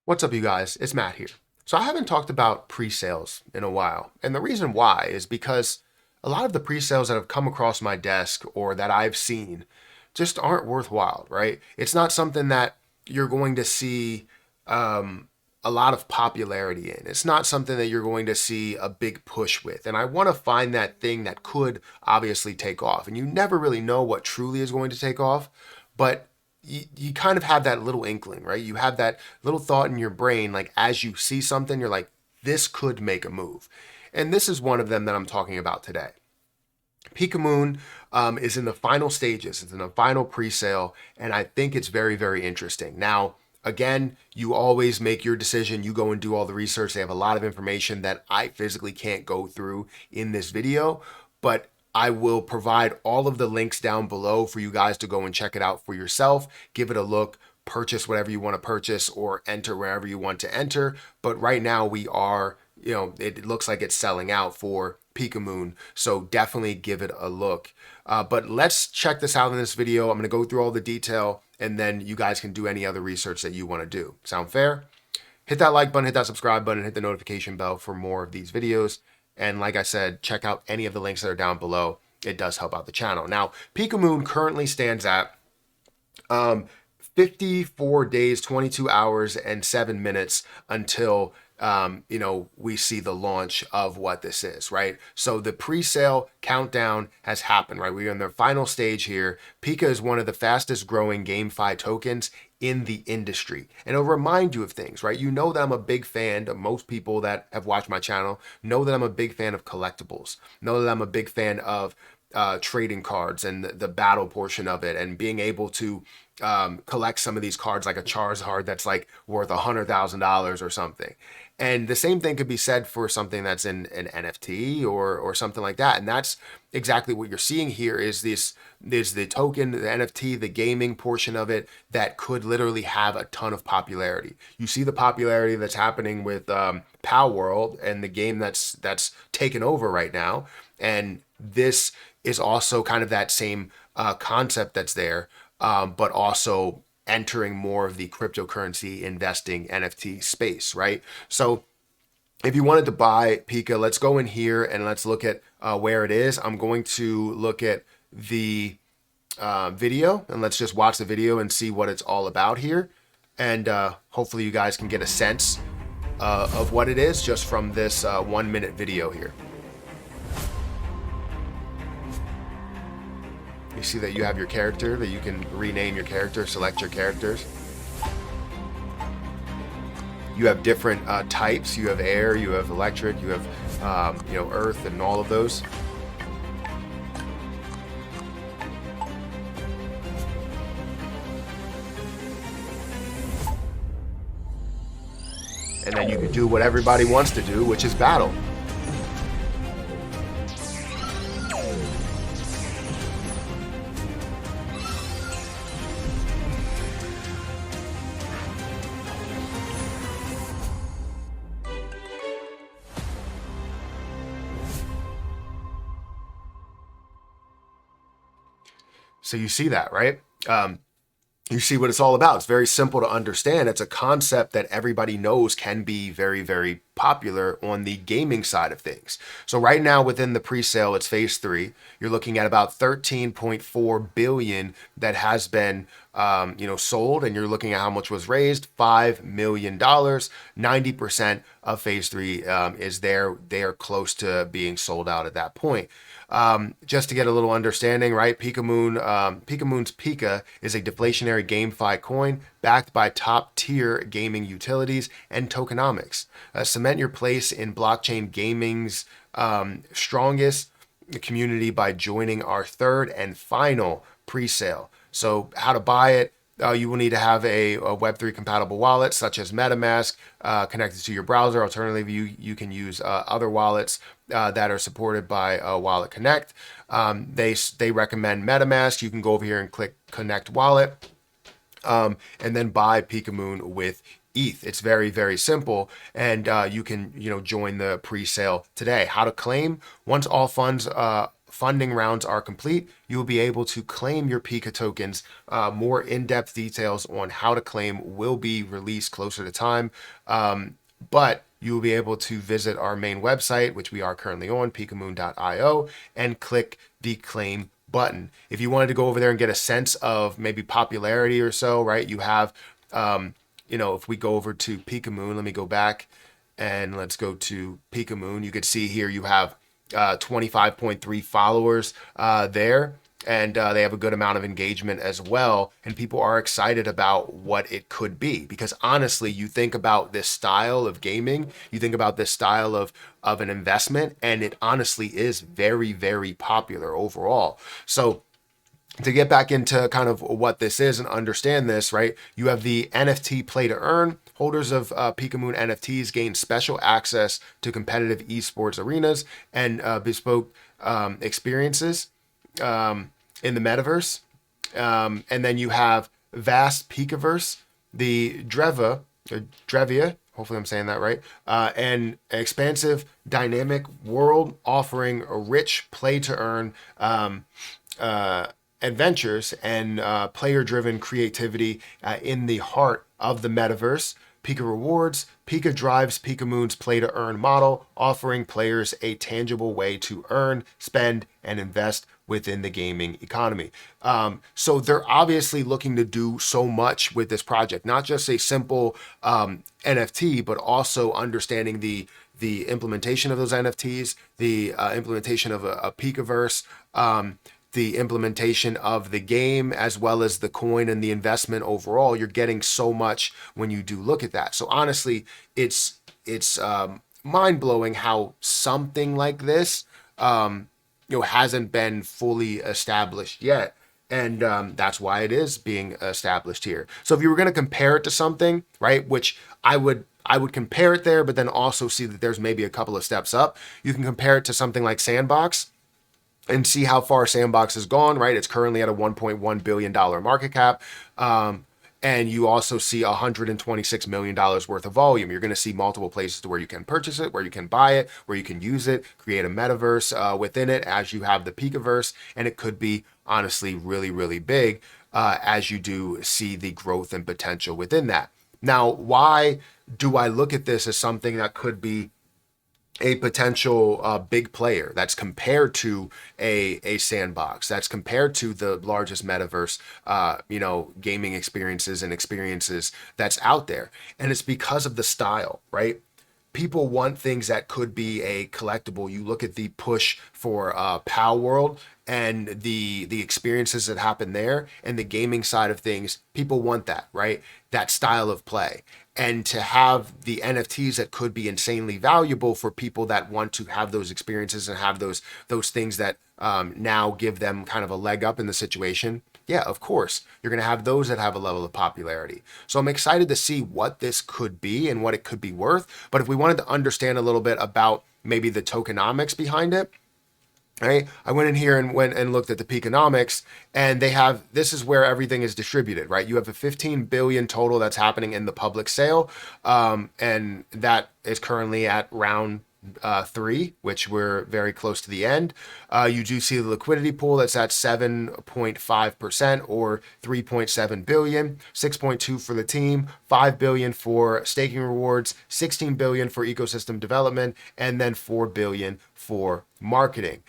What's up, you guys? It's Matt here. So I haven't talked about pre-sales in a while. And the reason why is because a lot of the pre-sales that have come across my desk or that I've seen just aren't worthwhile, right? It's not something that you're going to see a lot of popularity in. It's not something that you're going to see a big push with. And I want to find that thing that could obviously take off. And you never really know what truly is going to take off, but you kind of have that little inkling, right? You have that little thought in your brain, like as you see something, you're like, this could make a move. And this is one of them that I'm talking about today. Peekamoon is in the final stages. It's in the final pre-sale, and I think it's very, very interesting. Now, again, you always make your decision. You go and do all the research. They have a lot of information that I physically can't go through in this video, but I will provide all of the links down below for you guys to go and check it out for yourself. Give it a look, purchase whatever you want to purchase or enter wherever you want to enter. But right now we are, it looks like it's selling out for Peekamoon. So definitely give it a look. But let's check this out in this video. I'm going to go through all the detail and then you guys can do any other research that you want to do. Sound fair? Hit that like button, hit that subscribe button, hit the notification bell for more of these videos. And like I said, check out any of the links that are down below. It does help out the channel. Now, Peekamoon currently stands at 54 days, 22 hours, and 7 minutes until we see the launch of what this is, right? So the pre-sale countdown has happened, right? We're in the final stage here. Pika is one of the fastest growing GameFi tokens in the industry. And it'll remind you of things, right? You know that I'm a big fan of most people that have watched my channel, know that I'm a big fan of collectibles, know that I'm a big fan of trading cards and the battle portion of it and being able to collect some of these cards like a Charizard that's like worth $100,000 or something. And the same thing could be said for something that's in an NFT or something like that. And that's exactly what you're seeing here is the token, the NFT, the gaming portion of it that could literally have a ton of popularity. You see the popularity that's happening with Pow World and the game that's taken over right now. And this is also kind of that same concept that's there, but also entering more of the cryptocurrency investing NFT space, right? So if you wanted to buy Pika, let's go in here and let's look at where it is. I'm going to look at the video and let's just watch the video and see what it's all about here. And hopefully you guys can get a sense of what it is just from this 1 minute video here. You see that you have your character, that you can rename your character, select your characters. You have different types. You have air, you have electric, you have earth, and all of those. And then you can do what everybody wants to do, which is battle. So you see that, right? You see what it's all about. It's very simple to understand. It's a concept that everybody knows can be very, very popular on the gaming side of things. So right now within the pre-sale, it's phase 3. You're looking at about 13.4 billion that has been sold, and you're looking at how much was raised, $5 million. 90% of phase 3 is there. They are close to being sold out at that point. Just to get a little understanding, right? Peekamoon's Pika is a deflationary GameFi coin backed by top tier gaming utilities and tokenomics. Cement your place in blockchain gaming's strongest community by joining our third and final pre-sale. So how to buy it? You will need to have a Web3 compatible wallet such as MetaMask connected to your browser. Alternatively, you can use other wallets that are supported by Wallet Connect. They recommend MetaMask. You can go over here and click Connect Wallet and then buy Peekamoon with ETH. It's very, very simple, and you can join the pre-sale today. How to claim? Once all funds funding rounds are complete, you will be able to claim your Pika tokens. More in-depth details on how to claim will be released closer to time. But you will be able to visit our main website, which we are currently on, peekamoon.io, and click the claim button. If you wanted to go over there and get a sense of maybe popularity or so, right? You have, if we go over to Peekamoon, let me go back and let's go to Peekamoon. You could see here you have 25.3 followers there. And they have a good amount of engagement as well. And people are excited about what it could be. Because honestly, you think about this style of gaming, you think about this style of an investment, and it honestly is very, very popular overall. So to get back into kind of what this is and understand this, right, you have the NFT play to earn. Holders of Peekamoon NFTs gain special access to competitive esports arenas and bespoke experiences in the metaverse. And then you have Vast Peekaverse, the Drevia, hopefully I'm saying that right, an expansive dynamic world offering a rich play to earn adventures and player-driven creativity in the heart of the metaverse. Pika Rewards. Pika drives Peekamoon's play-to-earn model, offering players a tangible way to earn, spend, and invest within the gaming economy. So they're obviously looking to do so much with this project, not just a simple NFT, but also understanding the implementation of those NFTs, the implementation of a Peekaverse, the implementation of the game, as well as the coin and the investment overall. You're getting so much when you do look at that. So honestly, it's mind-blowing how something like this hasn't been fully established yet. And that's why it is being established here. So if you were going to compare it to something, right, which I would compare it there, but then also see that there's maybe a couple of steps up. You can compare it to something like Sandbox and see how far Sandbox has gone, right? It's currently at a $1.1 billion market cap. And you also see $126 million worth of volume. You're going to see multiple places to where you can purchase it, where you can buy it, where you can use it, create a metaverse within it as you have the Peekaverse. And it could be honestly really, really big as you do see the growth and potential within that. Now, why do I look at this as something that could be a potential big player that's compared to a Sandbox, that's compared to the largest metaverse, gaming experiences and experiences that's out there? And it's because of the style, right? People want things that could be a collectible. You look at the push for Pow World and the experiences that happen there and the gaming side of things. People want that, right? That style of play. And to have the NFTs that could be insanely valuable for people that want to have those experiences and have those things that now give them kind of a leg up in the situation. Yeah, of course, you're going to have those that have a level of popularity. So I'm excited to see what this could be and what it could be worth. But if we wanted to understand a little bit about maybe the tokenomics behind it, right? I went in here and went and looked at the Peekanomics, and they have, this is where everything is distributed, right? You have a 15 billion total that's happening in the public sale, and that is currently at round 3, which we're very close to the end. You do see the liquidity pool that's at 7.5% or 3.7 billion, 6.2 for the team, 5 billion for staking rewards, 16 billion for ecosystem development, and then 4 billion for marketing.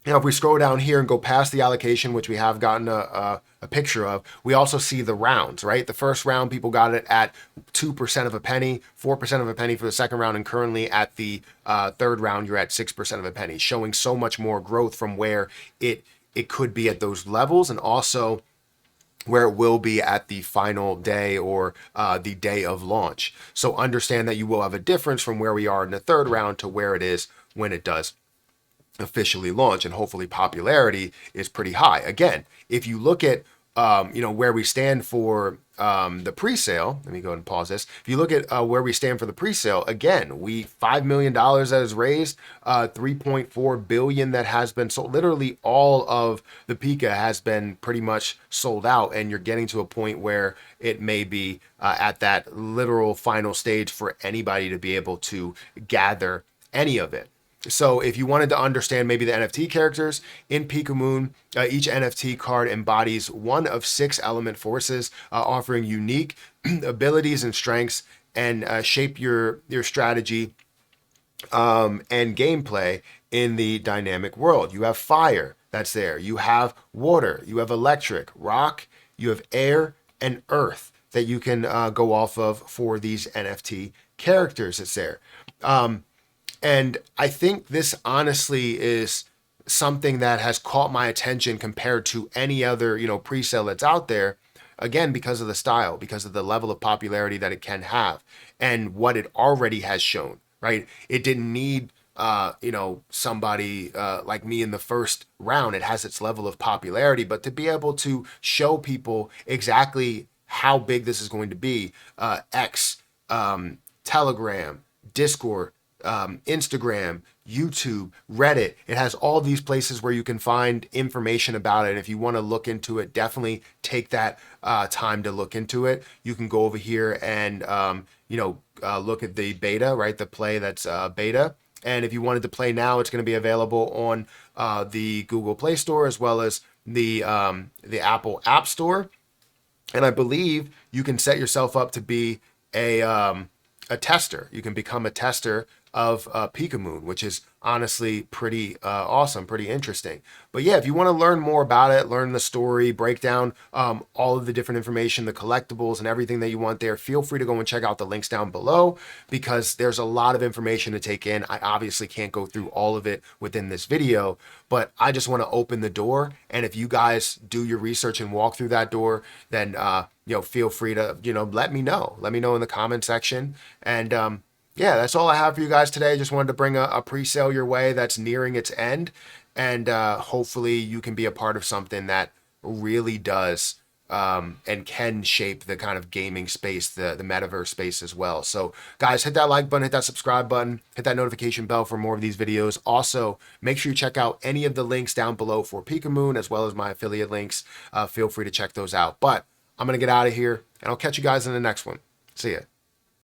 If we scroll down here and go past the allocation, which we have gotten a picture of, we also see the rounds, right? The first round, people got it at 2% of a penny, 4% of a penny for the second round, and currently at the third round, you're at 6% of a penny, showing so much more growth from where it could be at those levels, and also where it will be at the final day or the day of launch. So understand that you will have a difference from where we are in the third round to where it is when it does officially launch, and hopefully popularity is pretty high. Again, if you look at where we stand for the pre-sale, let me go ahead and pause this. If you look at where we stand for the pre-sale, again, we $5 million that is raised, 3.4 billion that has been sold. Literally all of the Pika has been pretty much sold out, and you're getting to a point where it may be at that literal final stage for anybody to be able to gather any of it. So if you wanted to understand maybe the NFT characters in Peekamoon, each NFT card embodies one of 6 element forces, offering unique abilities and strengths, and shape your strategy and gameplay in the dynamic world. You have fire that's there. You have water. You have electric, rock. You have air and earth that you can go off of for these NFT characters that's there. And I think this honestly is something that has caught my attention compared to any other, pre-sale that's out there. Again, because of the style, because of the level of popularity that it can have and what it already has shown, right? It didn't need, somebody like me in the first round. It has its level of popularity, but to be able to show people exactly how big this is going to be, X, Telegram, Discord, Instagram, YouTube, Reddit. It has all these places where you can find information about it. And if you want to look into it, definitely take that time to look into it. You can go over here and, look at the beta, right? The play that's beta. And if you wanted to play now, it's going to be available on the Google Play Store as well as the Apple App Store. And I believe you can set yourself up to be a tester. You can become a tester of Peekamoon, which is honestly pretty awesome, pretty interesting. But yeah, if you want to learn more about it, learn the story, break down all of the different information, the collectibles and everything that you want there, feel free to go and check out the links down below because there's a lot of information to take in. I obviously can't go through all of it within this video, but I just want to open the door. And if you guys do your research and walk through that door, then feel free to, let me know. Let me know in the comment section. And yeah, that's all I have for you guys today. Just wanted to bring a pre-sale your way that's nearing its end. And hopefully you can be a part of something that really does and can shape the kind of gaming space, the metaverse space as well. So guys, hit that like button, hit that subscribe button, hit that notification bell for more of these videos. Also, make sure you check out any of the links down below for Peekamoon as well as my affiliate links. Feel free to check those out. But I'm going to get out of here and I'll catch you guys in the next one. See ya.